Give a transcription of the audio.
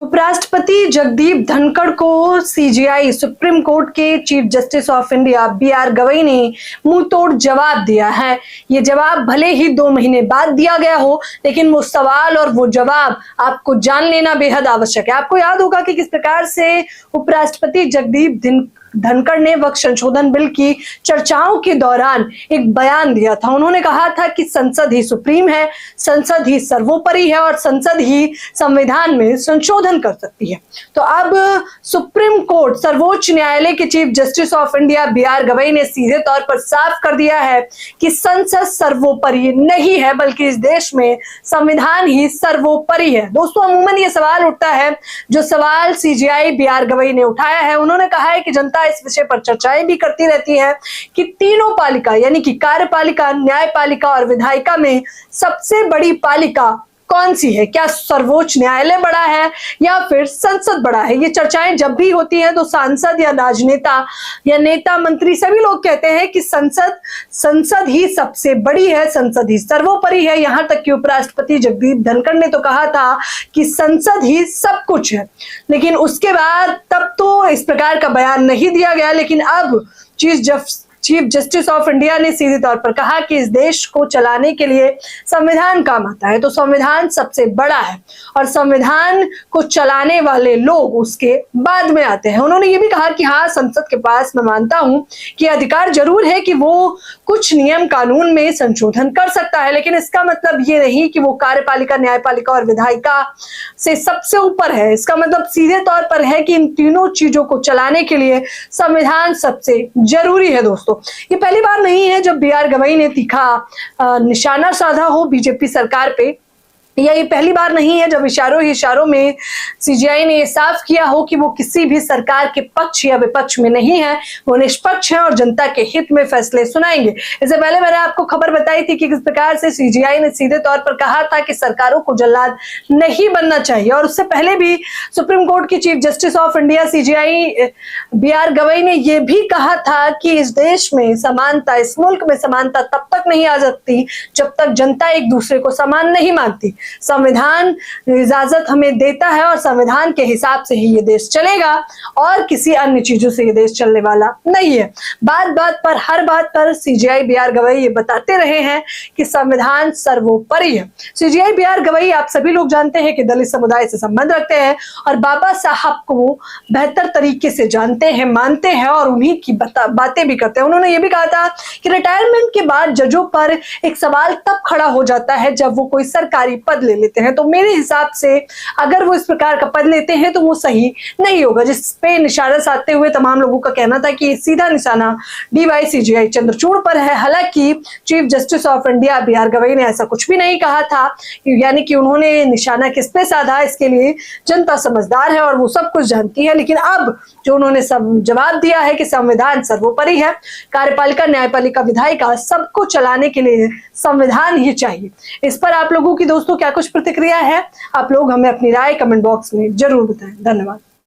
उपराष्ट्रपति जगदीप धनखड़ को CJI supreme court के chief justice of India BR Gavai ने मुंहतोड़ जवाब दिया है। ये जवाब भले ही 2 महीने बाद दिया गया हो, लेकिन वो सवाल और वो जवाब आपको जान लेना बेहद आवश्यक है। आपको याद होगा कि किस प्रकार से उपराष्ट्रपति जगदीप धनखड़ ने वक्फ संशोधन बिल की चर्चाओं के दौरान एक बयान दिया था। उन्होंने कहा था कि संसद ही सुप्रीम है, संसद ही सर्वोपरि है और संसद ही संविधान में संशोधन कर सकती है। तो अब सुप्रीम कोर्ट, सर्वोच्च न्यायालय के chief justice of India BR Gavai ने सीधे तौर पर साफ कर दिया है कि संसद सर्वोपरि नहीं है, बल्कि इस देश में संविधान ही सर्वोपरि है। दोस्तों, अमूमन ये सवाल उठता है, जो सवाल सीजेआई बीआर गवई ने उठाया है। उन्होंने कहा है कि जनता इस विषय पर चर्चाएं भी करती रहती है कि तीनों पालिका यानी कि कार्यपालिका, न्यायपालिका और विधायिका में सबसे बड़ी पालिका कौन सी है? क्या सर्वोच्च न्यायालय बड़ा है या फिर संसद बड़ा है? ये चर्चाएं जब भी होती हैं तो सांसद या राजनेता या नेता मंत्री सभी लोग कहते हैं कि संसद ही सबसे बड़ी है, संसद ही सर्वोपरि है। यहां तक कि उपराष्ट्रपति जगदीप धनखड़ ने तो कहा था कि संसद ही सब कुछ है, लेकिन उसके बाद तब तो इस प्रकार का बयान नहीं दिया गया। लेकिन अब चीफ जस्टिस ऑफ इंडिया ने सीधे तौर पर कहा कि इस देश को चलाने के लिए संविधान काम आता है, तो संविधान सबसे बड़ा है और संविधान को चलाने वाले लोग उसके बाद में आते हैं। उन्होंने ये भी कहा कि हाँ, संसद के पास मैं मानता हूं कि अधिकार जरूर है कि वो कुछ नियम कानून में संशोधन कर सकता है, लेकिन इसका मतलब ये नहीं कि वो कार्यपालिका, न्यायपालिका और विधायिका से सबसे ऊपर है। इसका मतलब सीधे तौर पर है कि इन तीनों चीजों को चलाने के लिए संविधान सबसे जरूरी है। दोस्तों, ये पहली बार नहीं है जब बीआर गवई ने तीखा निशाना साधा हो बीजेपी सरकार पे, या ये पहली बार नहीं है जब इशारों ही इशारों में सीजेआई ने ये साफ किया हो कि वो किसी भी सरकार के पक्ष या विपक्ष में नहीं है, वो निष्पक्ष है और जनता के हित में फैसले सुनाएंगे। इससे पहले मैंने आपको खबर बताई थी कि किस प्रकार से सीजेआई ने सीधे तौर पर कहा था कि सरकारों को जल्लाद नहीं बनना चाहिए, और उससे पहले भी सुप्रीम कोर्ट की chief justice of India CJI BR Gavai ने यह भी कहा था कि इस देश में समानता, इस मुल्क में समानता तब तक नहीं आ सकती जब तक जनता एक दूसरे को समान नहीं मानती। संविधान इजाजत हमें देता है और संविधान के हिसाब से ही ये देश चलेगा और किसी अन्य चीजों से ये देश चलने वाला नहीं है। बात बात पर, हर बात पर सीजेआई बीआर गवई ये बताते रहे हैं कि संविधान सर्वोपरि है। सीजेआई बीआर गवई, आप सभी लोग जानते हैं कि दलित समुदाय से संबंध रखते हैं और बाबा साहब को बेहतर तरीके से जानते हैं, मानते हैं और उन्हीं की बातें भी करते हैं। उन्होंने ये भी कहा था कि रिटायरमेंट के बाद जजों पर एक सवाल तब खड़ा हो जाता है जब वो कोई सरकारी पद ले लेते हैं। तो मेरे हिसाब से अगर वो इस प्रकार का पद लेते हैं तो वो सही नहीं होगा, जिस पे निशाना साधते हुए तमाम लोगों का कहना था कि सीधा निशाना डीवाई सीजेआई चंद्रचूड़ पर है। हालांकि chief justice of India BR Gavai ने ऐसा कुछ भी नहीं कहा था, यानी कि उन्होंने निशाना किस पे साधा इसके लिए जनता समझदार है और वो सब कुछ जानती है। लेकिन अब जो उन्होंने जवाब दिया है कि संविधान सर्वोपरि है, कार्यपालिका, न्यायपालिका, विधायिका सबको चलाने के लिए संविधान ही चाहिए। इस पर आप लोगों की दोस्तों क्या कुछ प्रतिक्रिया है? आप लोग हमें अपनी राय कमेंट बॉक्स में जरूर बताएं। धन्यवाद।